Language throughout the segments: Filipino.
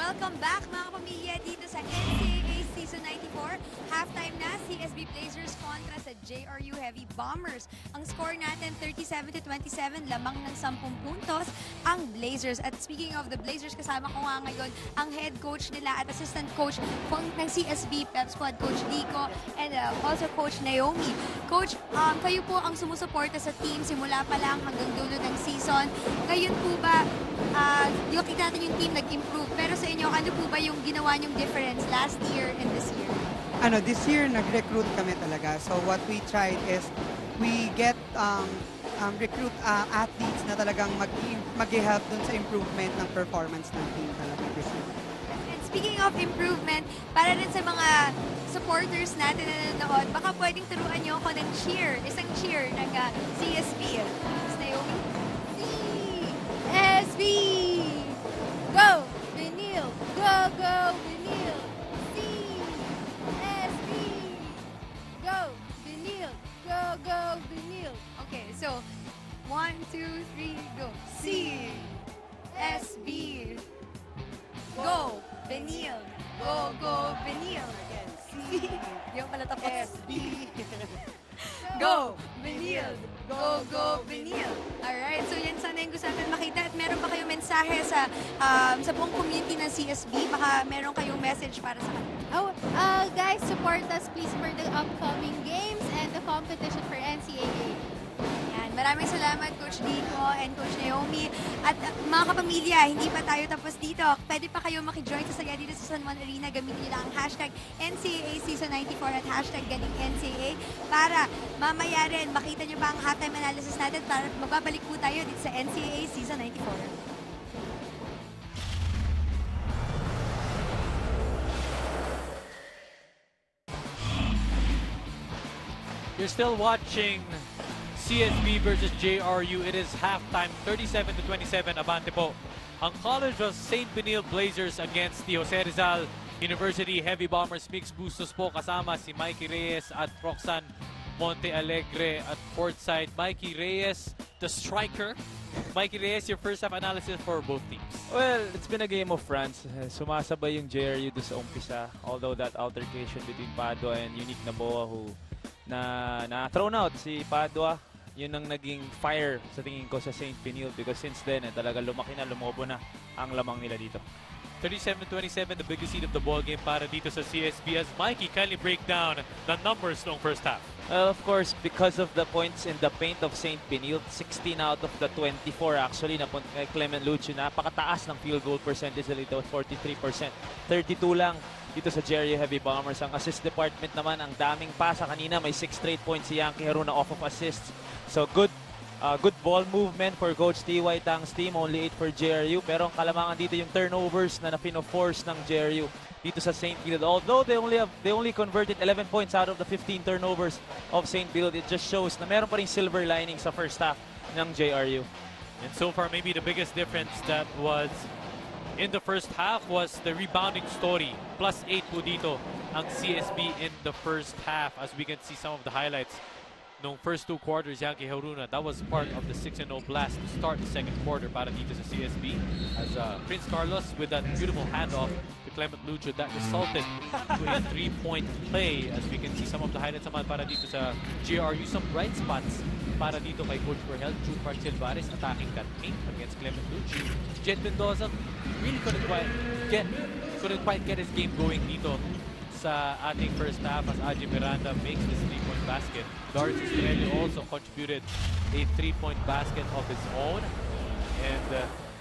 Welcome back mga kapamilya dito sa NCAA Season 94. Halftime na, CSB Blazers kontra sa JRU Heavy Bombers. Ang score natin 37-27, lamang ng 10 puntos ang Blazers. At speaking of the Blazers, kasama ko nga ngayon ang head coach nila at assistant coach ng CSB Pep Squad, Coach Dico, and also Coach Naomi. Coach, kayo po ang sumusuporta sa team simula pa lang hanggang dulo ng season. Ngayon po ba, kita natin yung team nag-improve, pero sa inyo, ano po ba yung ginawa nyong difference last year and this year? This year, nag-recruit kami talaga. So what we tried is, we get recruit athletes na talagang mag-help dun sa improvement ng performance ng team talaga this year. And speaking of improvement, para rin sa mga supporters natin na nanonood, baka pwedeng turuan nyo ako ng cheer, isang cheer ng CSB. Miss Naomi? CSB! Go! Benilde! Go, go, Benilde! CSB! Go! Benilde! Go, go, Benilde! Okay, so 1, 2, 3, go! CSB! Go! Benilde! Go, go, Benilde! Di ko pala tapos. SB! Go! Benilde! Go, go, Benilde! Alright, so yan sana yung gusto natin makita. At meron pa kayong mensahe sa buong community ng CSB? Baka meron kayong message para sa kanila. Guys, support us please for the upcoming games and the competition for NCAA. Yan, maraming salamat Coach Dico and Coach Naomi. At mga kapamilya, hindi pa tayo tapos dito. Pwede pa kayo makijoin sa saya dito sa San Juan Arena. Gamitin nila ang hashtag NCAA Season 94 at hashtag Galing NCAA para mamaya rin makita nyo pa ang halftime analysis natin para magbabalik po tayo dito sa NCAA Season 94. You're still watching CSB versus JRU. It is halftime, 37-27, abante po. Ang college was St. Benilde Blazers against the José Rizal University Heavy Bombers. Mixed boostos po kasama si Mikey Reyes at Roxanne Monte Alegre at courtside. Mikey Reyes, the striker. Mikey Reyes, your first half analysis for both teams. Well, it's been a game of runs. Sumasabay yung JRU doon sa umpisa. Although that altercation between Padua and Unique Naboa who na-thrown out si Padua, yun ang naging fire sa tingin ko sa St. Benilde because since then, talaga lumaki na, lumobo na ang lamang nila dito. 37-27, the biggest seed of the ball game para dito sa CSB. As Mikey, kindly break down the numbers ng first half. Of course, because of the points in the paint of St. Benilde, 16 out of the 24 actually napunta kay Clement Lucio. Napakataas ng field goal percentage nila, 43%. 32 lang dito sa JRU Heavy Bombers. Ang assist department naman, ang daming pasa kanina. May 6 straight points si Yankee Haruna off of assists. So good ball movement for Coach T.Y. Tang's team. Only 8 for JRU. Pero ang kalamangan dito yung turnovers na napino-force ng JRU dito sa St. Benilde. Although they only converted 11 points out of the 15 turnovers of St. Benilde, it just shows na meron pa rin silver lining sa first half ng JRU. And so far, maybe the biggest difference that was in the first half was the rebounding story. +8 po dito ang CSB in the first half. As we can see some of the highlights nung first 2 quarters, Yankee Haruna, that was part of the 6-0 blast to start the second quarter para dito sa CSB. As Prince Carlos with that beautiful handoff to Clement Lucio that resulted to a 3-point play. As we can see some of the highlights naman para dito sa JRU, some bright spots para dito kay Coach Berhel. Jupar Silvares attacking that paint against Clement Lucio. Jet Mendoza really couldn't quite get his game going dito sa ating first half as Aji Miranda makes this 3-point basket. Darius Estelio also contributed a 3-point basket of his own. And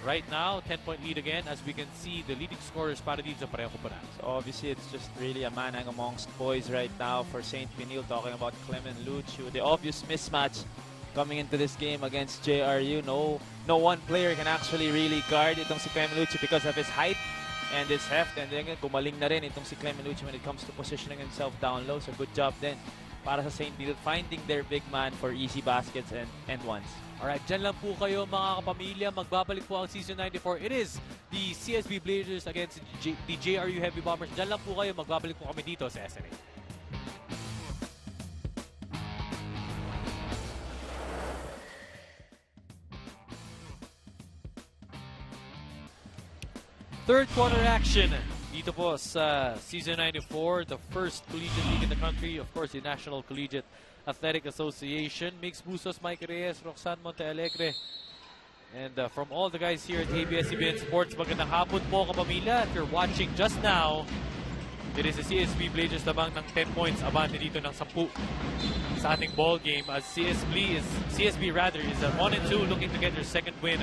right now, 10-point lead again as we can see the leading scorers para dito sa pareho ko na. So obviously, it's just really a manang amongst boys right now for St. Benilde, talking about Clement Lucio. The obvious mismatch coming into this game against JRU. No one player can actually really guard itong si Clement Lucio because of his height and his heft. And then gumaling na rin itong si Clement Lucio when it comes to positioning himself down low. So good job then para sa St. Benilde finding their big man for easy baskets and ones. Alright, dyan lang po kayo mga kapamilya. Magbabalik po ang Season 94. It is the CSB Blazers against the JRU Heavy Bombers. Dyan lang po kayo. Magbabalik po kami dito sa SNA. Third quarter action dito po sa Season 94, the first collegiate league in the country. Of course, the National Collegiate Athletic Association. Mix Busos, Mike Reyes, Roxanne Montealegre. And from all the guys here at ABS-CBN Sports, magandang hapon po kapamilya. If you're watching just now, it is the CSB Blazers lamang ng 10 points, abante dito ng 10 sa ating ball game. As CSB is 1-2, looking to get their second win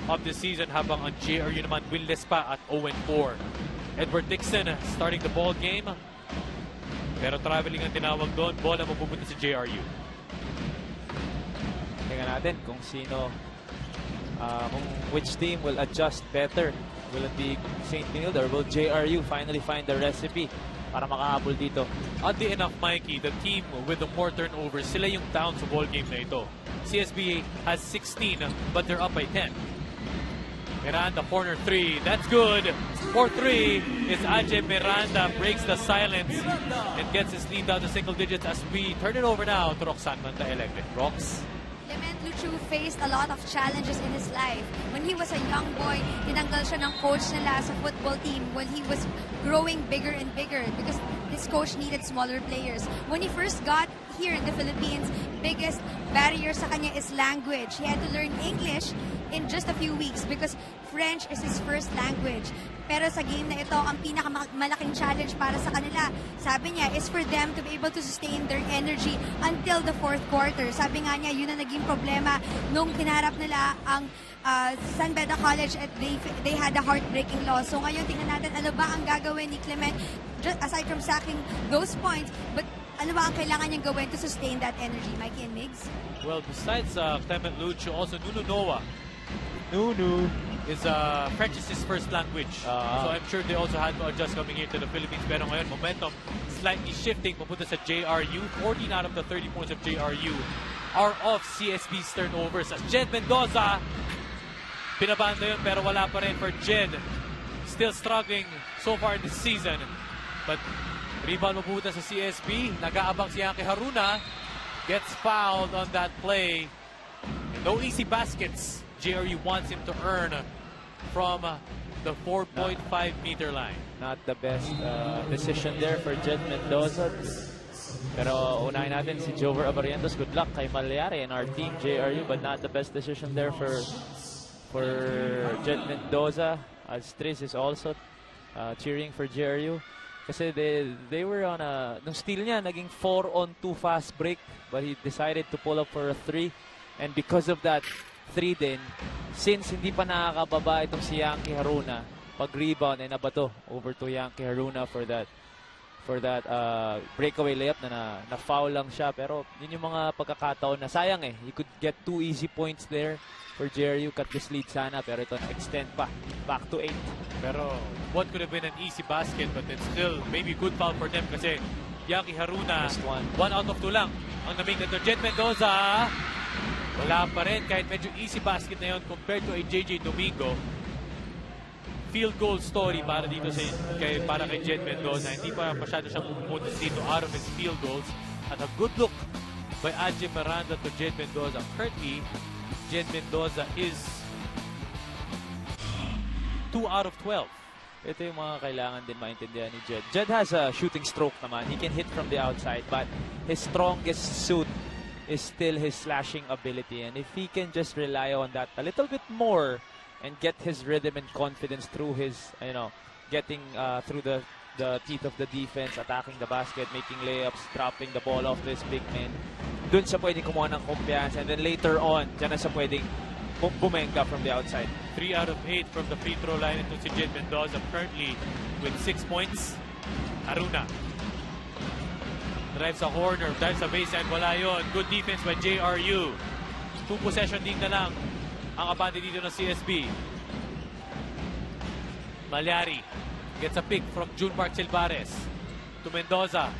of the season, habang ang JRU naman winless pa at 0-4. Edward Dixon starting the ball game. Pero traveling ang tinawag doon, bola mapupunta sa JRU. Tingnan natin kung sino, which team will adjust better. Will it be St. Benilde or will JRU finally find the recipe para makahabol dito? Oddly enough, Mikey, the team with the more turnovers, sila yung down sa ball game na ito. CSB has 16, but they're up by 10. Miranda, corner 3. That's good. For 3 is Ajay Miranda. Breaks the silence and gets his lead down to single digits as we turn it over now to Roxanne Montealegre. Rox. Clement Luchu faced a lot of challenges in his life. When he was a young boy, tinanggal siya ng coach nila sa football team when he was growing bigger and bigger because his coach needed smaller players. When he first got here in the Philippines, biggest barrier sa kanya is language. He had to learn English in just a few weeks because French is his first language. Pero sa game na ito, ang pinakamalaking challenge para sa kanila, sabi niya, is for them to be able to sustain their energy until the fourth quarter. Sabi nga niya, yun ang naging problema nung kinarap nila ang San Beda College at they had a heartbreaking loss. So ngayon, tingnan natin ano ba ang gagawin ni Clement, just aside from sacking those points, but ano ba ang kailangan niyang gawin to sustain that energy, Mikey and Migs? Well, besides Clement Luchu, also Nunu Noah. Nunu is French is his first language. So I'm sure they also had to adjust coming here to the Philippines. Pero ngayon, momentum slightly shifting. Papunta sa JRU. 14 out of the 30 points of JRU are off CSB's turnovers. As Jed Mendoza, pinabanda yun pero wala pa rin for Jed. Still struggling so far this season. But rebound mapupunta sa CSB. Nag-aabang si Yankee Haruna. Gets fouled on that play. No easy baskets. JRU wants him to earn from the 4.5-meter line. Not the best decision there for Jed Mendoza. Pero unahin natin si Jover Abarientos. Good luck kay Malyari and our team JRU, but not the best decision there for Jed Mendoza. As Tris is also cheering for JRU. Kasi they were on a... Nung steal niya, naging 4-on-2 fast break, but he decided to pull up for a 3. And because of that 3 din, since hindi pa nakakababa itong si Yankee Haruna, pag-rebound ay nabato over to Yankee Haruna for that breakaway layup na foul lang siya. Pero yun yung mga pagkakataon na sayang eh. You could get 2 easy points there for JRU. Cut this lead sana, pero ito na-extend pa. Back to 8. Pero what could have been an easy basket, but it's still maybe good foul for them kasi Yankee Haruna, 1 out of 2 lang ang naming na Jed Mendoza. Wala pa rin kahit medyo easy basket na yun compared to a JJ Domingo. Field goal story para dito para kay Jed Mendoza. Hindi pa masyado siyang pumunta dito out of his field goals. At a good look by Ajay Miranda to Jed Mendoza. Currently, Jed Mendoza is 2 out of 12. Ito yung mga kailangan din maintindihan ni Jed. Jed has a shooting stroke naman. He can hit from the outside, but his strongest suit is still his slashing ability. And if he can just rely on that a little bit more and get his rhythm and confidence through his, getting through the teeth of the defense, attacking the basket, making layups, dropping the ball off to his big men, dun siya pwedeng kumuha ng kumpiyansa. And then later on, dyan na siya pwedeng bumenga from the outside. 3 out of 8 from the free throw line into si Jed Mendoza, currently with 6 points. Haruna drive sa corner, drive sa baseline, wala yun. Good defense by JRU. 2 possession din na lang ang abante dito ng CSB. Malyari gets a pick from June Mark Silvares to Mendoza.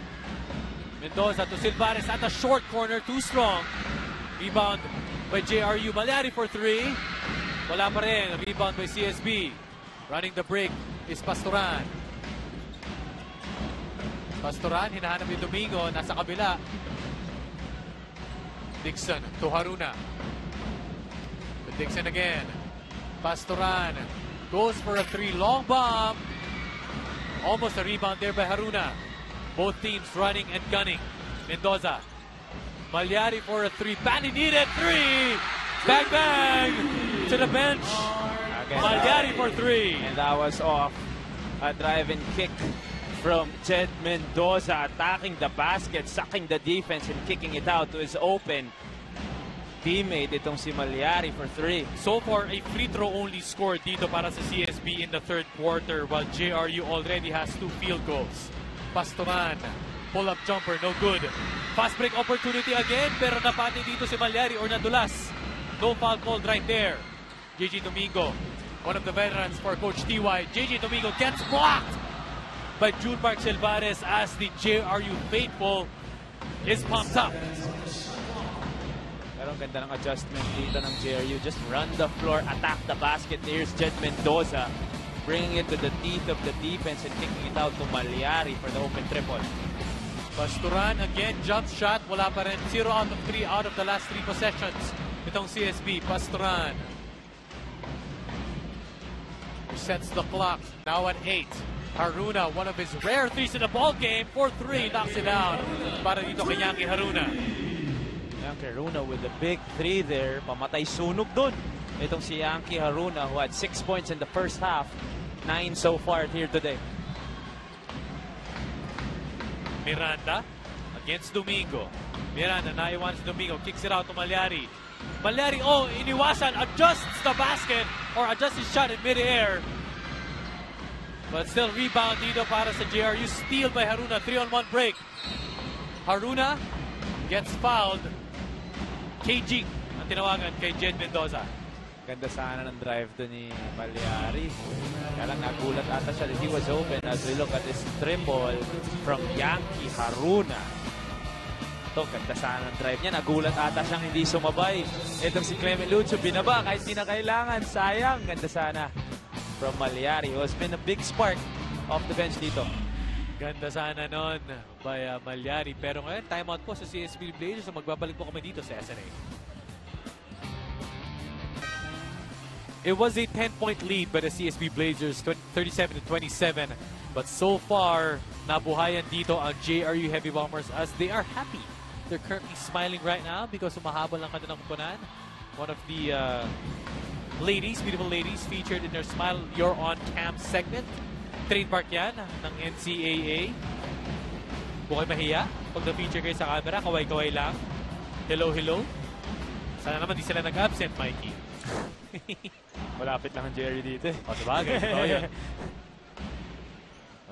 Mendoza to Silvares at the short corner, too strong. Rebound by JRU. Malyari for 3. Wala pa rin. Rebound by CSB. Running the break is Pastoran. Pastoran, hinahanap yung Domingo, nasa kabila. Dixon to Haruna. To Dixon again. Pastoran. goes for a 3. Long bomb. Almost a rebound there by Haruna. Both teams running and gunning. Mendoza. Malyari for a 3. Badly needed 3. Bang, bang. To the bench. Malyari for 3. And that was off. A drive and kick from Jed Mendoza, attacking the basket, sucking the defense and kicking it out to his open teammate, itong si Malyari for 3. So far, a free throw only scored dito para sa CSB in the third quarter, while JRU already has 2 field goals. Pastoran, pull-up jumper, no good. Fast break opportunity again, pero napati dito si Malyari or nadulas. No foul called right there. JJ Domingo, one of the veterans for Coach TY. JJ Domingo gets blocked by June Mark Silvares as the JRU faithful is pumped up. Pero ang ganda ng adjustment dito ng JRU. Just run the floor, attack the basket. Here's Jed Mendoza, bringing it to the teeth of the defense and kicking it out to Malyari for the open triple. Pastoran again, jump shot. Wala pa rin. 0 out of 3 out of the last 3 possessions. Itong CSB, Pastoran. Sets the clock. Now at 8. Haruna, one of his rare threes in the ball game. 4-3, knocks it down. Para dito kay Yankee Haruna. Yankee Haruna with a big 3 there. Pamatay sunog dun. Itong si Yankee Haruna who had 6 points in the first half. 9 so far here today. Miranda against Domingo. Miranda, naiwan si Domingo. Kicks it out to Malyari. Malyari, iniwasan. Adjusts the basket or adjusts his shot in mid-air. But still rebound dito para sa JRU. Steal by Haruna. 3-on-1 break. Haruna gets fouled. KG ang tinawagan kay Jed Mendoza. Ganda sana ng drive to ni Malyari. Kaya lang nagulat ata siya that he was open as we look at this triple from Yankee Haruna. Ito, ganda sana ng drive niya. Nagulat ata siyang hindi sumabay. Itong si Clement Lucio, binaba kahit di na kailangan. Sayang, ganda sana from Malyari, who has been a big spark off the bench dito. Ganda sana nun by Malyari. Pero ngayon, timeout po sa CSB Blazers. So magbabalik po kami dito sa SNA. It was a 10-point lead by the CSB Blazers, 37-27. But so far, nabuhayan dito ang JRU Heavy Bombers as they are happy. They're currently smiling right now because umahabol ang kanilang kupunan. One of the ladies, beautiful ladies, featured in their Smile You're On Cam segment. Trademark yan ng NCAA. Huwag kayo mahiya. Pag na-feature kayo sa camera, kaway-kaway lang. Hello, hello. Sana naman di sila nag-absent, Mikey. Malapit lang ang Jerry dito. O, sabagay. Ito yun.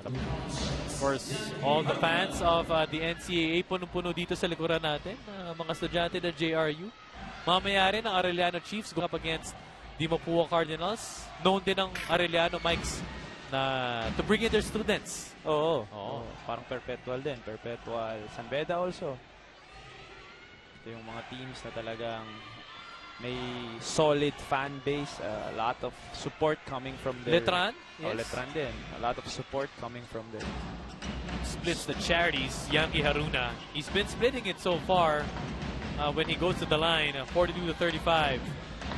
Of course, all the fans of the NCAA punong-puno dito sa likuran natin. Mga estudyante ng JRU. Mamaya rin ang Arellano Chiefs go up against the Mapua Cardinals. Known din ang Arellano Mikes na to bring in their students. Oo. Parang perpetual din. Perpetual. San Beda also. Ito yung mga teams na talagang may solid fan base. A lot of support coming from there. Letran? Yes. Letran din. A lot of support coming from there. Splits the charities. Yankee Haruna. He's been splitting it so far when he goes to the line. 42-35.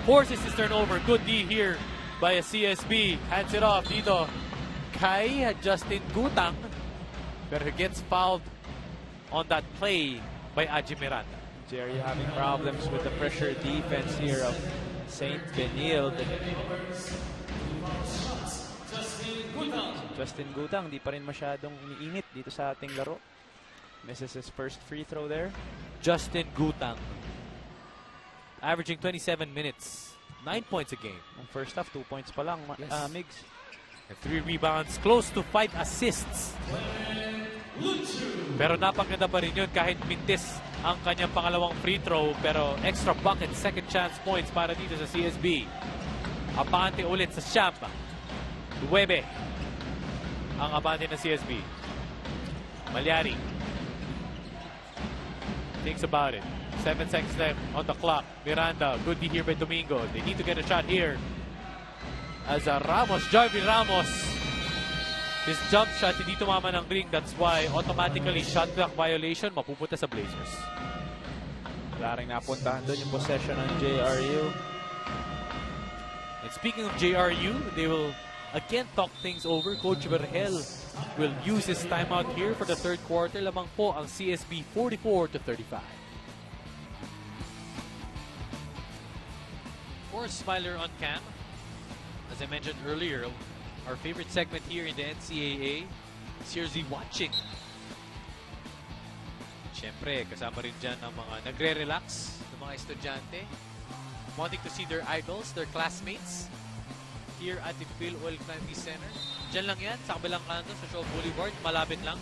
Forces his turnover. Good D here by a CSB. Hands it off dito kay Justin Gutang. But he gets fouled on that play by Aji Miranda. Jerry having problems with the pressure defense here of St. Benilde. Justin Gutang, di pa rin masyadong umiinit dito sa ating laro. Misses his first free throw there. Justin Gutang, averaging 27 minutes, 9 points a game. Ang first half, 2 points pa lang, yes. Migs. And 3 rebounds, close to 5 assists. Pero napaganda pa rin yun kahit mintis ang kanyang pangalawang free throw. Pero extra bucket, second chance points para dito sa CSB. Abante ulit sa Champa. 9 ang abante ng CSB. Malyari thinks about it. 7 seconds left on the clock. Miranda, good D here by Domingo. They need to get a shot here. As Ramos, Jarvin Ramos, his jump shot hindi tumama ng ring. That's why automatically shot clock violation mapupunta sa Blazers. Wala rin napuntahan doon yung possession ng JRU. And speaking of JRU, they will again talk things over. Coach Berhel will use his timeout here for the third quarter. Lamang po ang CSB 44-35. For Smiler on cam, as I mentioned earlier, our favorite segment here in the NCAA, CSB watching. Siyempre, kasama rin dyan ang mga nagre-relax ng mga estudyante, wanting to see their idols, their classmates, here at the Phil Oil Climbing Center. Diyan lang yan, sa kabilang kanto, sa Shaw Boulevard, malapit lang.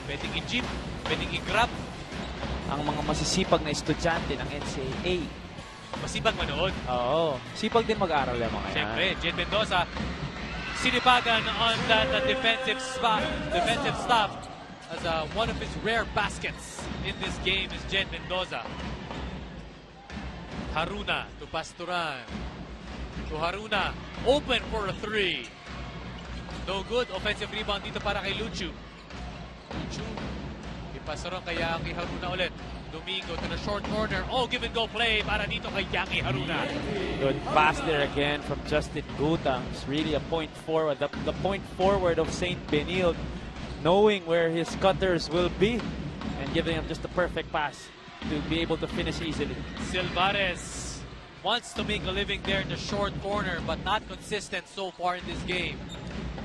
Pwedeng i-jeep, pwedeng i-grab. Ang mga masisipag na estudyante ng NCAA. Masipag manood. Oo. Sipag din mag-aral yung mga yan. Siyempre, Jen Mendoza, sinipagan on that defensive stop as one of his rare baskets in this game is Jen Mendoza. Haruna to Pasturan. To Haruna, open for a three. No good. Offensive rebound dito para kay Luchu. Luchu, ipasaron kay Yaki Haruna ulit. Domingo to the short corner. Oh, give and go play para dito kay Yaki Haruna. Good pass there again from Justin Gutang. It's really a point forward. The point forward of St. Benilde, knowing where his cutters will be and giving him just the perfect pass to be able to finish easily. Silvares wants to make a living there in the short corner but not consistent so far in this game.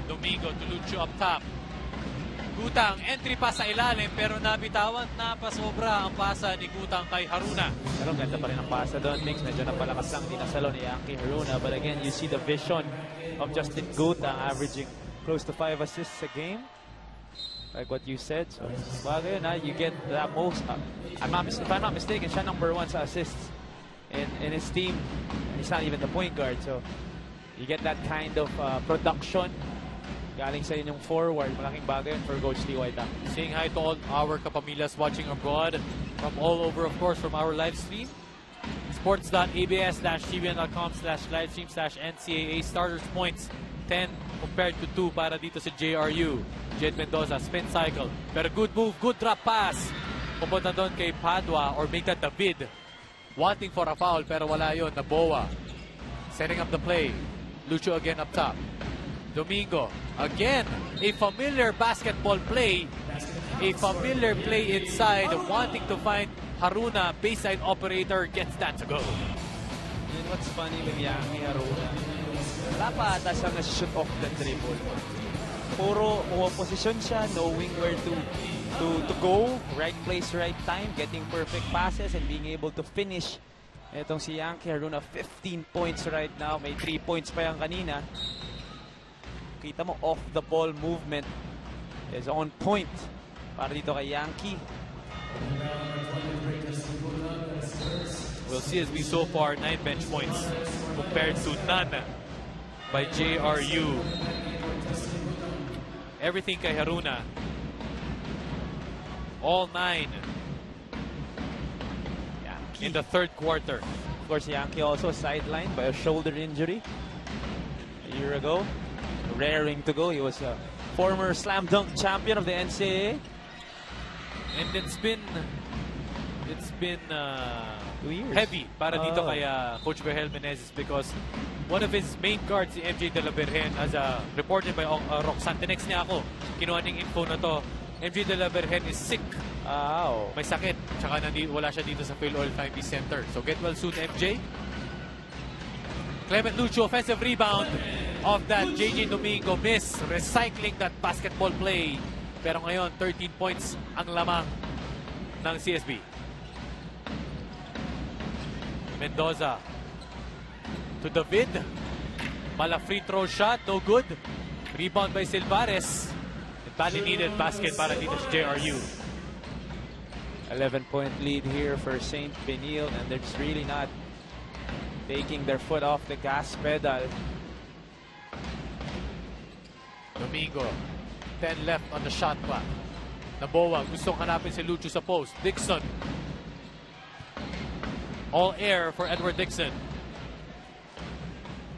Domingo to Lucho up top. Gutang, entry pa sa ilalim pero nabitawan, napasobra ang pasa ni Gutang kay Haruna. Pero ganda pa rin ang pasa doon. Things medyo napalakas lang dinasalo ni Yaki Haruna. But again, you see the vision of Justin Gutang averaging close to 5 assists a game. Like what you said. So, bagay na, you get that most. If I'm not mistaken, siya #1 sa assists in his team. He's not even the point guard. So, you get that kind of production galing sa inyong forward. Malaking bagay for Coach T. White. Saying hi to all our kapamilyas watching abroad from all over, of course, from our live stream. sports.abs-cbn.com/livestream/NCAA. Starters points 10 compared to 2 para dito sa JRU. Jed Mendoza, spin cycle. Pero good move, good drop pass. Pupunta doon kay Padua or make that David. Wanting for a foul pero wala yun. Naboa. Setting up the play. Lucho again up top. Domingo, again, a familiar basketball play. A familiar play inside, wanting to find Haruna, baseline operator, gets that to go. And what's funny with Yaki Haruna, wala pa ata siyang shoot off the dribble. Puro position siya, knowing where to go, right place, right time, getting perfect passes, and being able to finish. Etong si Yaki Haruna, 15 points right now. May 3 points pa yan kanina. Kita mo, off-the-ball movement is on point para dito kay Yankee. Well, CSB so far, 9 bench points compared to none by JRU. Everything kay Haruna. All 9 Yankee. in the third quarter. Of course, Yankee also sidelined by a shoulder injury a year ago. Raring to go. He was a former slam dunk champion of the NCAA. And it's been 2 years. heavy para dito kay Coach Berhel Menezes because one of his main guards, si MJ De La Virgen, as reported by Roxanne. Tinext niya ako. Kinuha ning info na to. MJ De La Virgen is sick. May sakit. Tsaka wala siya dito sa Phil Oil Climbing Center. So get well soon, MJ. Clement Lucho, offensive rebound of that JJ Domingo. Miss, recycling that basketball play. Pero ngayon, 13 points ang lamang ng CSB. Mendoza to David. Mala free throw shot, no good. Rebound by Silvares. Badly needed basket para dito sa JRU. 11-point lead here for St. Benilde, and they're just really not taking their foot off the gas pedal. Domingo, 10 left on the shot clock. Naboa, gustong hanapin si Lucho sa post. Dixon. All air for Edward Dixon.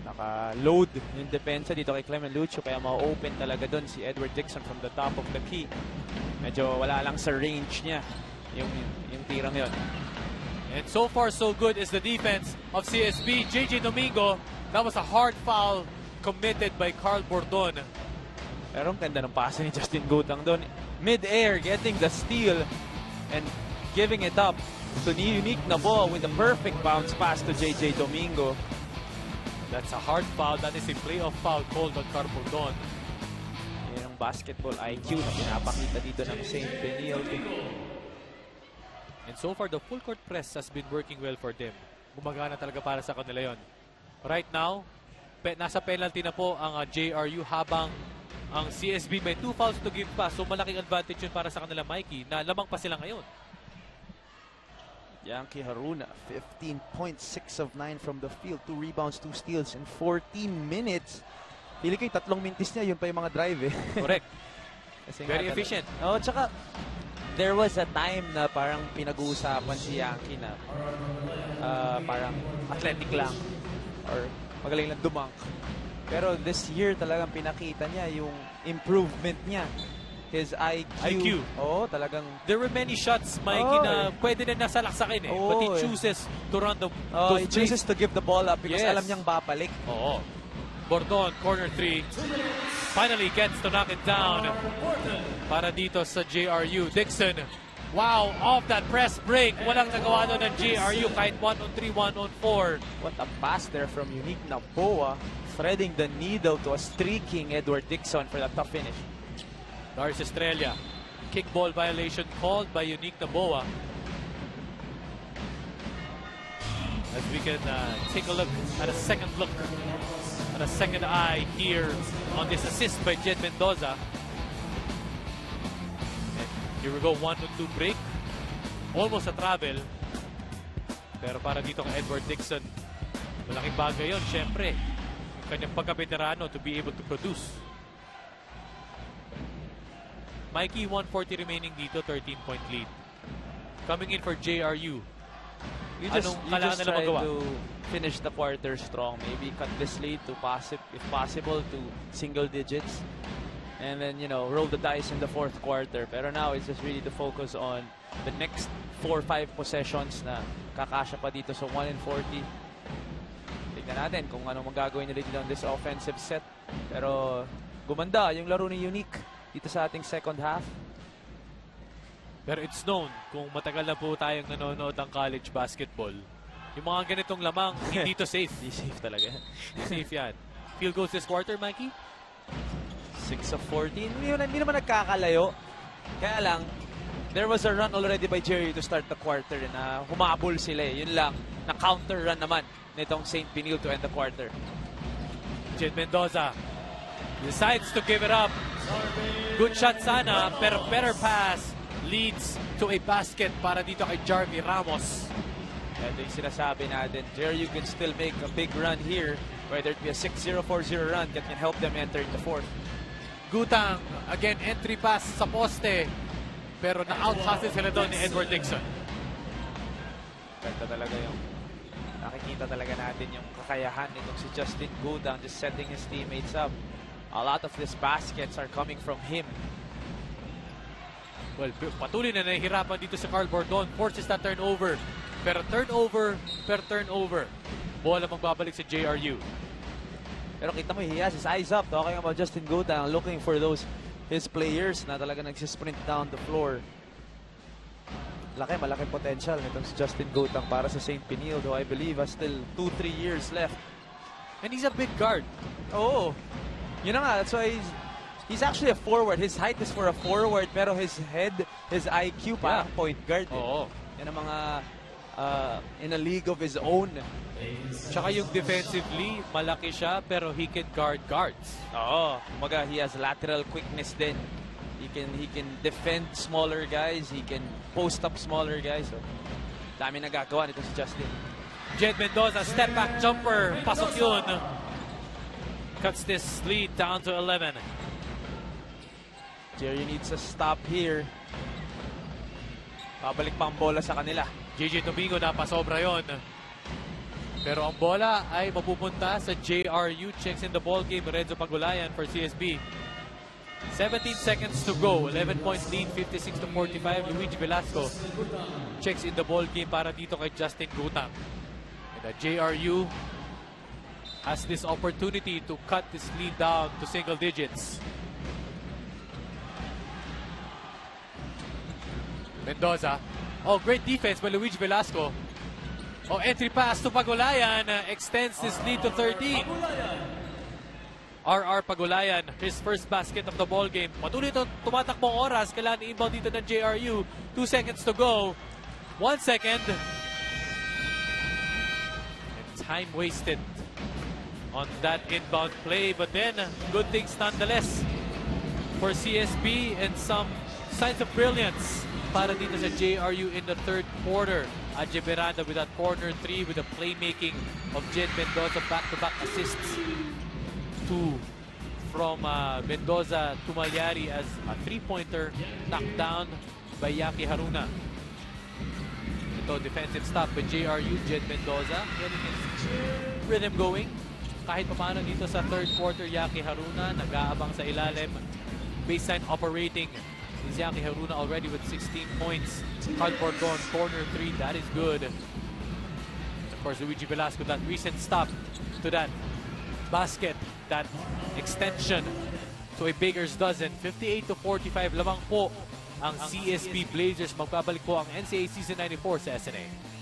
Naka-load yung depensa dito kay Clement Lucho, kaya ma-open talaga doon si Edward Dixon from the top of the key. Medyo wala lang sa range niya yung tirang yun. And so far, so good is the defense of CSB. JJ Domingo, that was a hard foul committed by Carl Bordon. Pero ang ganda ng pasa ni Justin Gutang doon. Mid-air, getting the steal and giving it up to Unique Noboa with a perfect bounce pass to JJ Domingo. That's a hard foul. That is a playoff foul called on Carl Bordon. Yan ang basketball IQ na pinapakita dito ng St. Benilde. And so far, the full court press has been working well for them. Gumagana talaga para sa kanila yon. Right now, nasa penalty na po ang JRU habang ang CSB may 2 fouls to give pa. So malaking advantage yun para sa kanila, Mikey, na lamang pa sila ngayon. Yankee Haruna, 15.6 of 9 from the field. 2 rebounds, 2 steals in 14 minutes. Pili ko yung 3 minutes niya, yun pa yung mga drive eh. Correct. Kasi Very efficient. Oh, tsaka there was a time na parang pinag-uusapan si Yankee na parang athletic lang or magaling lang dumunk. Pero this year talagang pinakita niya yung improvement niya. His IQ. Oo, talagang... There were many shots, Mikey, na pwede na nasalaksakin eh. But he chooses to run he chooses to give the ball up because alam niyang babalik. Oo. Bordon, corner 3. Finally gets to knock it down para dito sa JRU. Dixon, wow, off that press break. Walang nagawa doon ng JRU kahit 1 on 3, 1 on 4. What a pass there from Unique Noboa, threading the needle to a streaking Edward Dixon for the tough finish. Lars Estrella, kickball violation called by Unique Noboa. As we can take a look at a second look, at a second eye here on this assist by Jed Mendoza. And here we go, 1 on 2 break. Almost a travel. Pero para dito kay Edward Dixon, malaking bagay yun, syempre. Yung kanyang pagka-veterano to be able to produce. Mikey, 140 remaining dito, 13-point lead. Coming in for JRU. You just try to finish the quarter strong. Maybe cut this lead to if possible, to single digits. And then, you know, roll the dice in the fourth quarter. Pero now, it's just really to focus on the next 4 or 5 possessions na kakasya pa dito sa 1 and 40. Tignan natin kung ano magagawin nila dito on this offensive set. Pero gumanda yung laro ni Unique dito sa ating second half. Pero it's known, kung matagal na po tayong nanonood ng college basketball, yung mga ganitong lamang, hindi to safe. Hindi safe talaga. Hindi safe yan. Field goals this quarter, Mikey? 6 of 14. Hindi naman nagkakalayo. Kaya lang, there was a run already by Jerry to start the quarter na humabol sila eh. Yun lang, na counter run naman nitong St. Benilde to end the quarter. Jed Mendoza decides to give it up. Good shot sana, pero better pass leads to a basket para dito kay Jarvie Ramos. Ito yung sinasabi natin, Jerry, you can still make a big run here, whether it be a 6-0, 4-0 run that can help them enter in the fourth. Gutang, again, entry pass sa poste, pero na-out-hustle sila doon ni Edward Dixon. Ganda talaga yung nakikita talaga natin yung kakayahan nitong si Justin Gutang, just setting his teammates up. A lot of these baskets are coming from him. Well, patuloy na nahihirapan dito sa Carl Bordon. Forces that turnover. Pero turnover. Bola magbabalik sa JRU. Pero kita mo, he has his eyes up. Talking about Justin Gutang, looking for his players na talaga nagsisprint down the floor. Malaking potential nitong si Justin Gutang para sa St. Benilde, who I believe has still 2-3 years left. And he's a big guard. Oo. Yun na nga, that's why he's actually a forward. His height is for a forward, pero his head, his IQ parang point guard. Oo. Yan ang mga in a league of his own. Tsaka yung defensively, malaki siya, pero he can guard guards. Oo. Kumaga, he has lateral quickness din. He can defend smaller guys. He can post up smaller guys. So, dami nagagawa nito si Justin. Jed Mendoza, step back jumper. Pasok yun. Cuts this lead down to 11. Jerry needs a stop here. Babalik pa ang bola sa kanila. JJ Domingo, napasobra yon. Pero ang bola ay mapupunta sa JRU. Checks in the ball game. Renzo Pagulayan for CSB. 17 seconds to go. 11-point lead, 56-45. Luigi Velasco checks in the ball game para dito kay Justin Gutang. And the JRU has this opportunity to cut this lead down to single digits. Mendoza. Oh, great defense by Luigi Velasco. Oh, entry pass to Pagulayan. Extends this lead to 13. RR Pagulayan, his first basket of the ball game. Patuloy ito, tumatakbong oras. Kailangan i-inbound dito ng JRU. 2 seconds to go. 1 second. And time wasted on that inbound play. But then, good things nonetheless for CSB and some signs of brilliance para dito sa JRU in the third quarter. Adje Miranda with that corner 3 with the playmaking of Jed Mendoza. Back-to-back assists. 2 from Mendoza to Malyari as a three-pointer knocked down by Yaki Haruna. Ito, defensive stop by JRU, Jed Mendoza. Getting his rhythm going. Kahit pa paano dito sa third quarter, Yaki Haruna nag-aabang sa ilalim. Baseline operating is Yaki Haruna already with 16 points. Hardboard gone, corner 3, that is good. Of course, Luigi Velasco, that recent stop to that basket, that extension to a Baker's dozen. 58-45, lamang po ang CSB Blazers. Magbabalik po ang NCAA Season 94 sa SNA.